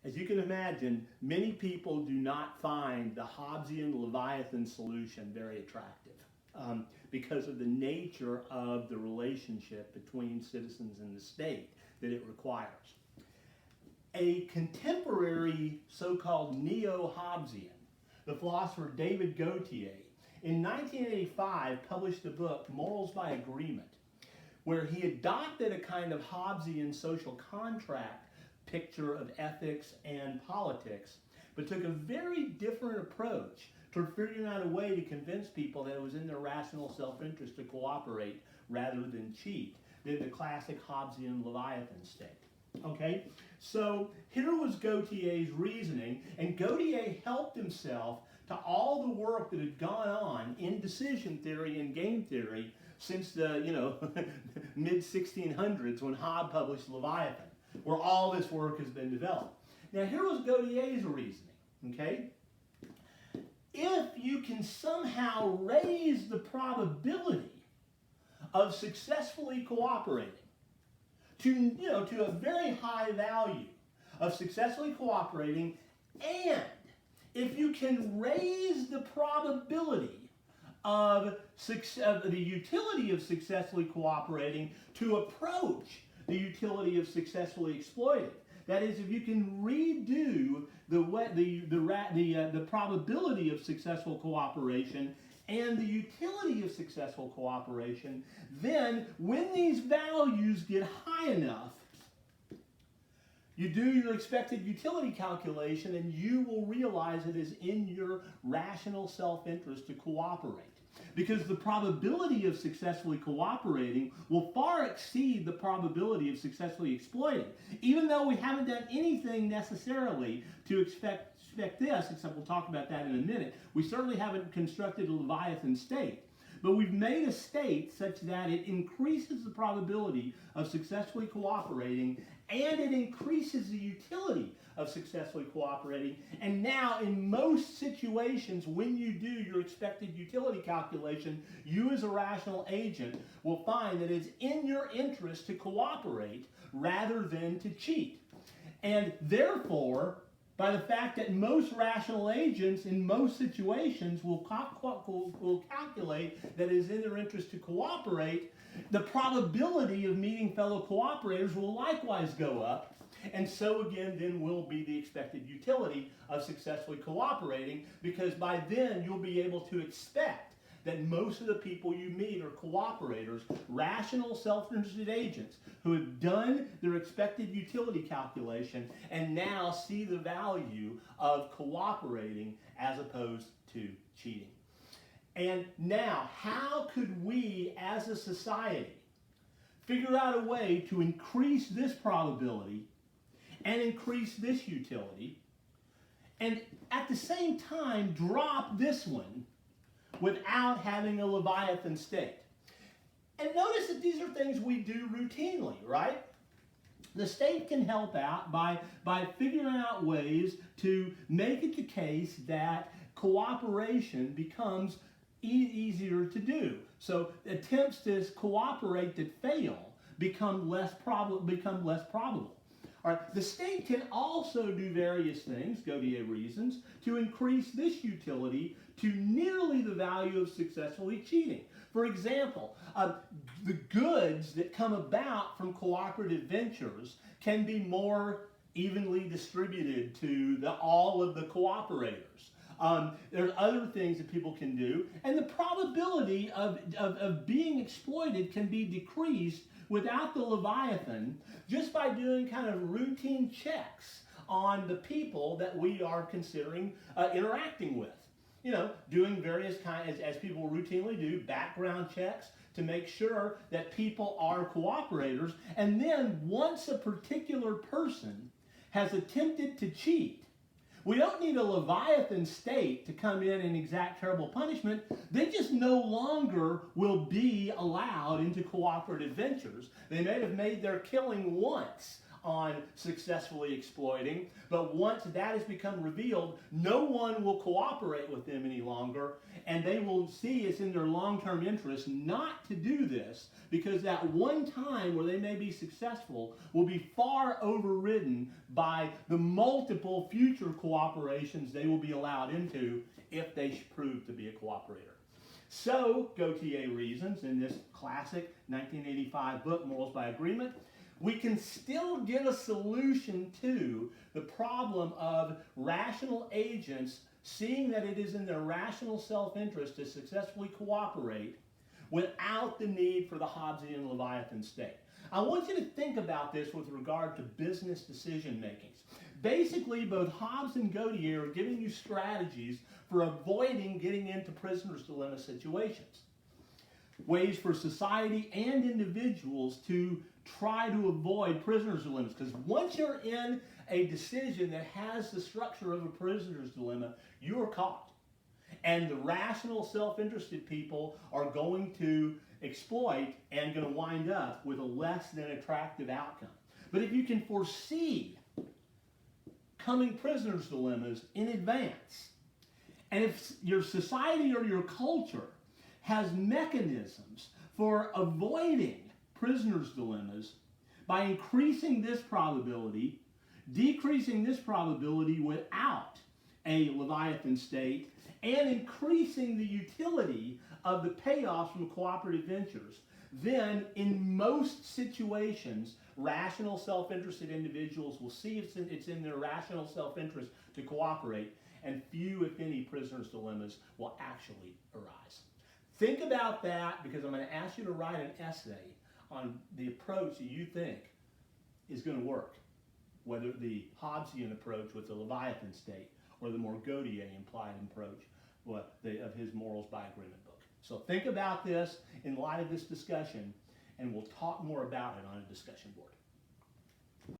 As you can imagine, many people do not find the Hobbesian Leviathan solution very attractive because of the nature of the relationship between citizens and the state that it requires. A contemporary so-called neo-Hobbesian, the philosopher David Gauthier, in 1985 published the book Morals by Agreement, where he adopted a kind of Hobbesian social contract picture of ethics and politics, but took a very different approach to figuring out a way to convince people that it was in their rational self-interest to cooperate rather than cheat, than the classic Hobbesian Leviathan state. Okay, so here was Gauthier's reasoning, and Gauthier helped himself to all the work that had gone on in decision theory and game theory since the mid-1600s when Hobbes published Leviathan, where all this work has been developed. Now here was Gauthier's reasoning, okay? If you can somehow raise the probability of successfully cooperating to a very high value of successfully cooperating, and if you can raise the probability of the utility of successfully cooperating to approach the utility of successfully exploiting. That is, if you can redo the probability of successful cooperation and the utility of successful cooperation, then when these values get high enough, you do your expected utility calculation and you will realize it is in your rational self-interest to cooperate. Because the probability of successfully cooperating will far exceed the probability of successfully exploiting. Even though we haven't done anything necessarily to expect this, except we'll talk about that in a minute, we certainly haven't constructed a Leviathan state. But we've made a state such that it increases the probability of successfully cooperating, and it increases the utility of successfully cooperating. And now, in most situations, when you do your expected utility calculation, you as a rational agent will find that it's in your interest to cooperate rather than to cheat. And therefore, by the fact that most rational agents in most situations will calculate that it is in their interest to cooperate, the probability of meeting fellow cooperators will likewise go up. And so again, then will be the expected utility of successfully cooperating, because by then you'll be able to expect that most of the people you meet are cooperators, rational, self-interested agents who have done their expected utility calculation and now see the value of cooperating as opposed to cheating. And now, how could we as a society figure out a way to increase this probability and increase this utility, and at the same time drop this one without having a Leviathan state? And notice that these are things we do routinely, right? The state can help out by figuring out ways to make it the case that cooperation becomes easier to do. So attempts to cooperate that fail become less probable. All right, the state can also do various things, Gauthier reasons, to increase this utility to nearly the value of successfully cheating. For example, the goods that come about from cooperative ventures can be more evenly distributed to all of the cooperators. There are other things that people can do, and the probability of being exploited can be decreased without the Leviathan just by doing kind of routine checks on the people that we are considering interacting with. You know, doing various kinds, as people routinely do, background checks to make sure that people are cooperators. And then once a particular person has attempted to cheat, we don't need a Leviathan state to come in and exact terrible punishment. They just no longer will be allowed into cooperative ventures. They may have made their killing once on successfully exploiting, but once that has become revealed, no one will cooperate with them any longer, and they will see it's in their long-term interest not to do this, because that one time where they may be successful will be far overridden by the multiple future cooperations they will be allowed into if they prove to be a cooperator. So, Gauthier reasons in this classic 1985 book, Morals by Agreement, we can still get a solution to the problem of rational agents seeing that it is in their rational self-interest to successfully cooperate without the need for the Hobbesian Leviathan state. I want you to think about this with regard to business decision makings. Basically, both Hobbes and Gauthier are giving you strategies for avoiding getting into prisoner's dilemma situations. Ways for society and individuals to try to avoid prisoner's dilemmas. Because once you're in a decision that has the structure of a prisoner's dilemma, you are caught. And the rational, self-interested people are going to exploit and going to wind up with a less than attractive outcome. But if you can foresee coming prisoner's dilemmas in advance, and if your society or your culture has mechanisms for avoiding prisoner's dilemmas by increasing this probability, decreasing this probability without a Leviathan state, and increasing the utility of the payoffs from cooperative ventures, then in most situations, rational, self-interested individuals will see it's in their rational self-interest to cooperate, and few, if any, prisoner's dilemmas will actually arise. Think about that, because I'm going to ask you to write an essay on the approach that you think is going to work, whether the Hobbesian approach with the Leviathan state or the more Gauthier implied approach of his Morals by Agreement book. So think about this in light of this discussion, and we'll talk more about it on a discussion board.